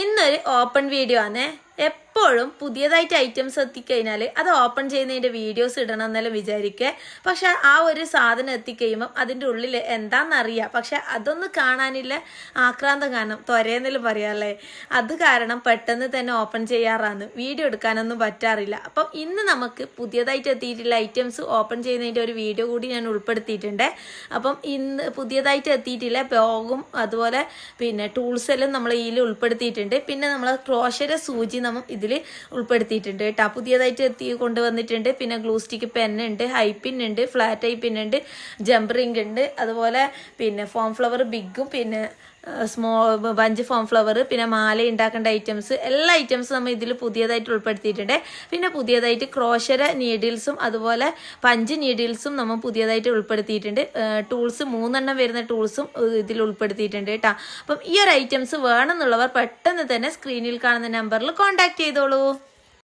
ഇന്നൊരു open video ആണ്. എപ്പോഴും പുതിയതായിട്ട് ഐറ്റംസ് എത്തിക്കഴിഞ്ഞാൽ അത് ഓപ്പൺ ചെയ്യുന്നതിൻ്റെ വീഡിയോസ് ഇടണം എന്നെല്ലാം വിചാരിക്കുക. പക്ഷെ ആ ഒരു സാധനം എത്തിക്കഴിയുമ്പം അതിൻ്റെ ഉള്ളിൽ എന്താണെന്നറിയാം, പക്ഷെ അതൊന്ന് കാണാനില്ല ആക്രാന്തം കാരണം ത്വരയെന്നെല്ലാം പറയാമല്ലേ. അത് കാരണം പെട്ടെന്ന് തന്നെ ഓപ്പൺ ചെയ്യാറാണ്, വീഡിയോ എടുക്കാനൊന്നും പറ്റാറില്ല. അപ്പം ഇന്ന് നമുക്ക് പുതിയതായിട്ട് എത്തിയിട്ടുള്ള ഐറ്റംസ് ഓപ്പൺ ചെയ്യുന്നതിൻ്റെ ഒരു വീഡിയോ കൂടി ഞാൻ ഉൾപ്പെടുത്തിയിട്ടുണ്ട്. അപ്പം ഇന്ന് പുതിയതായിട്ട് എത്തിയിട്ടുള്ള ബ്ലോഗും അതുപോലെ പിന്നെ ടൂൾസ് എല്ലാം നമ്മൾ ഇതിൽ ഉൾപ്പെടുത്തിയിട്ടുണ്ട്. പിന്നെ നമ്മൾ ക്രോഷയുടെ സൂചി നമ്മൾ ഇതിൽ ഉൾപ്പെടുത്തിയിട്ടുണ്ട് കേട്ടോ. പുതിയതായിട്ട് കൊണ്ടുവന്നിട്ടുണ്ട്. പിന്നെ ഗ്ലൂ സ്റ്റിക്ക് പെന്നുണ്ട്, ഹൈപ്പിൻ ഉണ്ട്, ഫ്ലാറ്റ് ഹൈപ്പിൻ ഉണ്ട്, ജംപറിംഗ് ഉണ്ട്, അതുപോലെ പിന്നെ ഫോം ഫ്ലവർ ബിഗും പിന്നെ ബഞ്ച് ഫോം ഫ്ലവർ, പിന്നെ മാല ഉണ്ടാക്കേണ്ട ഐറ്റംസ് എല്ലാ ഐറ്റംസും നമ്മൾ ഇതിൽ പുതിയതായിട്ട് ഉൾപ്പെടുത്തിയിട്ടുണ്ട്. പിന്നെ പുതിയതായിട്ട് ക്രോഷര നീഡിൽസും അതുപോലെ പഞ്ച് നീഡിൽസും നമ്മൾ പുതിയതായിട്ട് ഉൾപ്പെടുത്തിയിട്ടുണ്ട്. ടൂൾസ് 3 വരുന്ന ടൂൾസും ഇതിൽ ഉൾപ്പെടുത്തിയിട്ടുണ്ട് കേട്ടോ. അപ്പം ഈ ഒരു ഐറ്റംസ് വേണമെന്നുള്ളവർ പെട്ടെന്ന് തന്നെ സ്ക്രീനിൽ കാണുന്ന നമ്പറിൽ കോൺടാക്ട് ചെയ്തോളൂ.